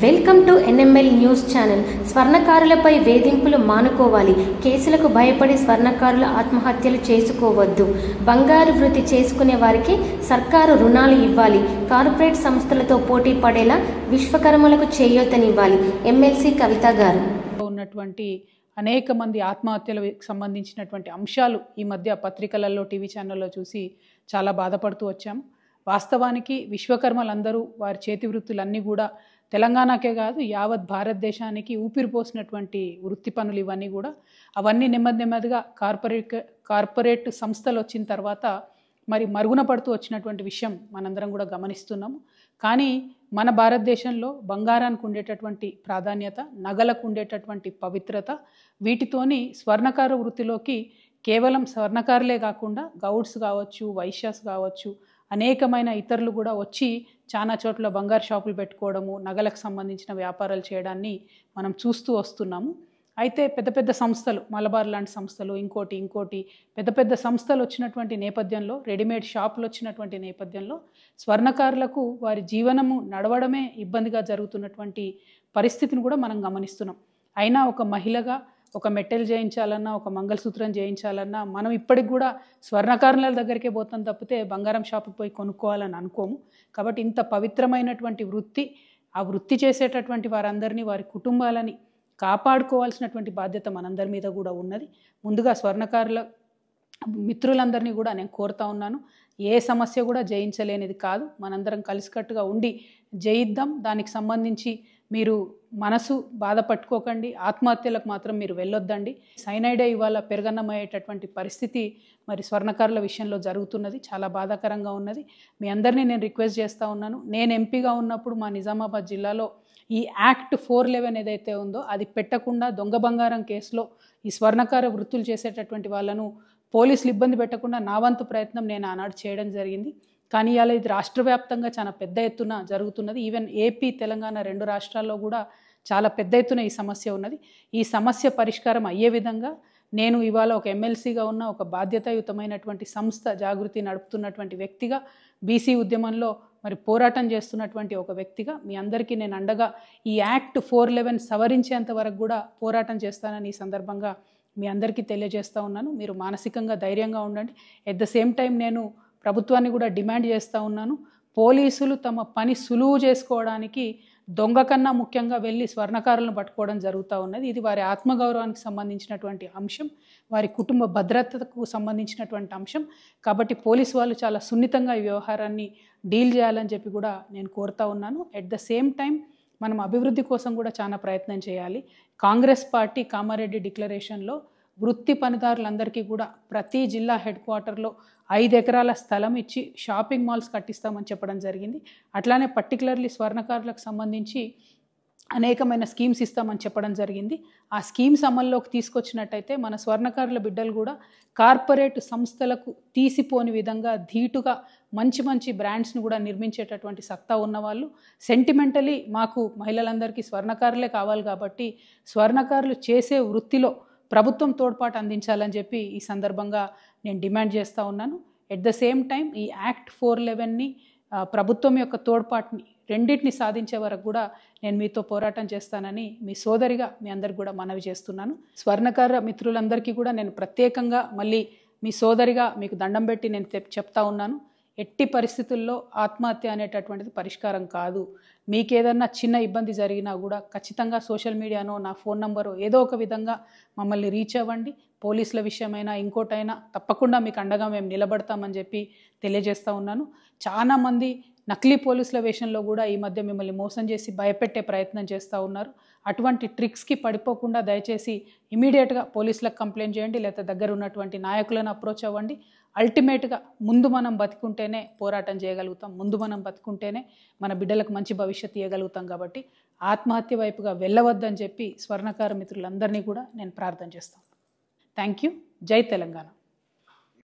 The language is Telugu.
Welcome to NML news channel. స్వర్ణకారులపై వేధింపులు మానుకోవాలి. కేసులకు భయపడి స్వర్ణకారులు ఆత్మహత్యలు చేసుకోవద్దు. బంగారు వృత్తి చేసుకునే వారికి సర్కారు రుణాలు ఇవ్వాలి. కార్పొరేట్ సంస్థలతో పోటీ పడేలా విశ్వకర్మలకు చేయూతనివ్వాలి. ఎమ్మెల్సీ కవిత గారు. ఉన్నటువంటి అనేక మంది ఆత్మహత్యలకు సంబంధించినటువంటి అంశాలు ఈ మధ్య పత్రికలలో, టీవీ ఛానల్లో చూసి చాలా బాధపడుతూ వచ్చాము. వాస్తవానికి విశ్వకర్మలందరూ వారి చేతి వృత్తులన్నీ కూడా తెలంగాణకే కాదు యావత్ భారతదేశానికి ఊపిరిపోసినటువంటి వృత్తి పనులు ఇవన్నీ కూడా. అవన్నీ నెమ్మదిగా కార్పొరేట్ సంస్థలు వచ్చిన తర్వాత మరి మరుగున పడుతూ వచ్చినటువంటి విషయం మనందరం కూడా గమనిస్తున్నాము. కానీ మన భారతదేశంలో బంగారానికి ఉండేటటువంటి ప్రాధాన్యత, నగలకు ఉండేటటువంటి పవిత్రత, వీటితోని స్వర్ణకార వృత్తిలోకి కేవలం స్వర్ణకారులే కాకుండా గౌడ్స్ కావచ్చు, వైశ్యాస్ కావచ్చు, అనేకమైన ఇతరులు కూడా వచ్చి చాలా చోట్ల బంగారు షాపులు పెట్టుకోవడము, నగలకు సంబంధించిన వ్యాపారాలు చేయడాన్ని మనం చూస్తూ వస్తున్నాము. అయితే పెద్ద పెద్ద సంస్థలు, మలబార్ లాంటి సంస్థలు, ఇంకోటి పెద్ద పెద్ద సంస్థలు వచ్చినటువంటి నేపథ్యంలో, రెడీమేడ్ షాపులు వచ్చినటువంటి నేపథ్యంలో స్వర్ణకారులకు వారి జీవనము నడవడమే ఇబ్బందిగా జరుగుతున్నటువంటి పరిస్థితిని కూడా మనం గమనిస్తున్నాం. అయినా ఒక మహిళగా ఒక మెట్టెలు చేయించాలన్నా, ఒక మంగళసూత్రం చేయించాలన్నా మనం ఇప్పటికి కూడా స్వర్ణకారుల దగ్గరికే పోతాం తప్పితే బంగారం షాపుకి పోయి కొనుక్కోవాలని అనుకోము. కాబట్టి ఇంత పవిత్రమైనటువంటి వృత్తి, ఆ వృత్తి చేసేటటువంటి వారందరినీ, వారి కుటుంబాలని కాపాడుకోవాల్సినటువంటి బాధ్యత మనందరి మీద కూడా ఉన్నది. ముందుగా స్వర్ణకారుల మిత్రులందరినీ కూడా నేను కోరుతా ఉన్నాను, ఏ సమస్య కూడా జయించలేనిది కాదు. మనందరం కలిసికట్టుగా ఉండి జయిద్దాం. దానికి సంబంధించి మీరు మనసు బాధపట్టుకోకండి, ఆత్మహత్యలకు మాత్రం మీరు వెళ్ళొద్దండి. సైనైడే ఇవాళ పెరగన్నమయ్యేటటువంటి పరిస్థితి మరి స్వర్ణకారుల విషయంలో జరుగుతున్నది. చాలా బాధాకరంగా ఉన్నది. మీ అందరినీ నేను రిక్వెస్ట్ చేస్తూ ఉన్నాను. నేను ఎంపీగా ఉన్నప్పుడు మా నిజామాబాద్ జిల్లాలో ఈ యాక్ట్ 411 ఏదైతే ఉందో అది పెట్టకుండా దొంగ బంగారం కేసులో ఈ స్వర్ణకార వృత్తులు చేసేటటువంటి వాళ్ళను పోలీసులు ఇబ్బంది పెట్టకుండా నా వంతు ప్రయత్నం నేను ఆనాడు చేయడం జరిగింది. కానీ ఇవాళ ఇది రాష్ట్ర వ్యాప్తంగా చాలా పెద్ద ఎత్తున జరుగుతున్నది. ఈవెన్ ఏపీ, తెలంగాణ రెండు రాష్ట్రాల్లో కూడా చాలా పెద్ద ఎత్తున ఈ సమస్య ఉన్నది. ఈ సమస్య పరిష్కారం అయ్యే విధంగా నేను ఇవాళ ఒక ఎమ్మెల్సీగా ఉన్న ఒక బాధ్యతాయుతమైనటువంటి సంస్థ జాగృతి నడుపుతున్నటువంటి వ్యక్తిగా, బీసీ ఉద్యమంలో మరి పోరాటం చేస్తున్నటువంటి ఒక వ్యక్తిగా మీ అందరికీ నేను అండగా ఈ యాక్ట్ 411 సవరించేంత వరకు కూడా పోరాటం చేస్తానని ఈ సందర్భంగా మీ అందరికీ తెలియజేస్తూ ఉన్నాను. మీరు మానసికంగా ధైర్యంగా ఉండండి. ఎట్ ద సేమ్ టైం నేను ప్రభుత్వాన్ని కూడా డిమాండ్ చేస్తూ ఉన్నాను, పోలీసులు తమ పని సులువు చేసుకోవడానికి దొంగ కన్నా ముఖ్యంగా వెళ్ళి స్వర్ణకారులను పట్టుకోవడం జరుగుతూ ఉన్నది. ఇది వారి ఆత్మగౌరవానికి సంబంధించినటువంటి అంశం, వారి కుటుంబ భద్రతకు సంబంధించినటువంటి అంశం. కాబట్టి పోలీసు వాళ్ళు చాలా సున్నితంగా ఈ వ్యవహారాన్ని డీల్ చేయాలని చెప్పి కూడా నేను కోరుతా ఉన్నాను. ఎట్ ద సేమ్ టైం మనం అభివృద్ధి కోసం కూడా చాలా ప్రయత్నం చేయాలి. కాంగ్రెస్ పార్టీ కామారెడ్డి డిక్లరేషన్లో వృత్తి పనిదారులందరికీ కూడా ప్రతి జిల్లా హెడ్ క్వార్టర్లో 5 ఎకరాల స్థలం ఇచ్చి షాపింగ్ మాల్స్ కట్టిస్తామని చెప్పడం జరిగింది. అట్లానే పర్టికులర్లీ స్వర్ణకారులకు సంబంధించి అనేకమైన స్కీమ్స్ ఇస్తామని చెప్పడం జరిగింది. ఆ స్కీమ్స్ అమల్లోకి తీసుకొచ్చినట్టయితే మన స్వర్ణకారుల బిడ్డలు కూడా కార్పొరేట్ సంస్థలకు తీసిపోని విధంగా ధీటుగా మంచి బ్రాండ్స్ని కూడా నిర్మించేటటువంటి సత్తా ఉన్నవాళ్ళు, సెంటిమెంటలీ మాకు మహిళలందరికీ స్వర్ణకారులే కావాలి కాబట్టి స్వర్ణకారులు చేసే వృత్తిలో ప్రభుత్వం తోడ్పాటు అందించాలని చెప్పి ఈ సందర్భంగా నేను డిమాండ్ చేస్తూ ఉన్నాను. ఎట్ ద సేమ్ టైం ఈ యాక్ట్ 411ని ప్రభుత్వం యొక్క తోడ్పాటుని రెండింటిని సాధించే వరకు కూడా నేను మీతో పోరాటం చేస్తానని మీ సోదరిగా మీ అందరికి కూడా మనవి చేస్తున్నాను. స్వర్ణకార మిత్రులందరికీ కూడా నేను ప్రత్యేకంగా మళ్ళీ మీ సోదరిగా మీకు దండం పెట్టి నేను చెప్తా ఉన్నాను, ఎట్టి పరిస్థితుల్లో ఆత్మహత్య అనేటటువంటిది పరిష్కారం కాదు. మీకేదన్నా చిన్న ఇబ్బంది జరిగినా కూడా ఖచ్చితంగా సోషల్ మీడియానో, నా ఫోన్ నంబరో ఏదో ఒక విధంగా మమ్మల్ని రీచ్ అవ్వండి. పోలీసుల విషయమైనా ఇంకోటైనా తప్పకుండా మీకు అండగా మేము నిలబడతామని చెప్పి తెలియజేస్తూ ఉన్నాను. చాలామంది నకిలీ పోలీసుల వేషంలో కూడా ఈ మధ్య మిమ్మల్ని మోసం చేసి భయపెట్టే ప్రయత్నం చేస్తూ ఉన్నారు. అటువంటి ట్రిక్స్కి పడిపోకుండా దయచేసి ఇమీడియట్గా పోలీసులకు కంప్లైంట్ చేయండి, లేకపోతే దగ్గర ఉన్నటువంటి నాయకులను అప్రోచ్ అవ్వండి. అల్టిమేట్గా ముందు మనం బతికుంటేనే పోరాటం చేయగలుగుతాం, ముందు మనం బతికుంటేనే మన బిడ్డలకు మంచి భవిష్యత్తు ఇవ్వగలుగుతాం. కాబట్టి ఆత్మహత్య వైపుగా వెళ్ళవద్దని చెప్పి స్వర్ణకార మిత్రులందరినీ కూడా నేను ప్రార్థన చేస్తాను. Thank you. జై తెలంగాణ.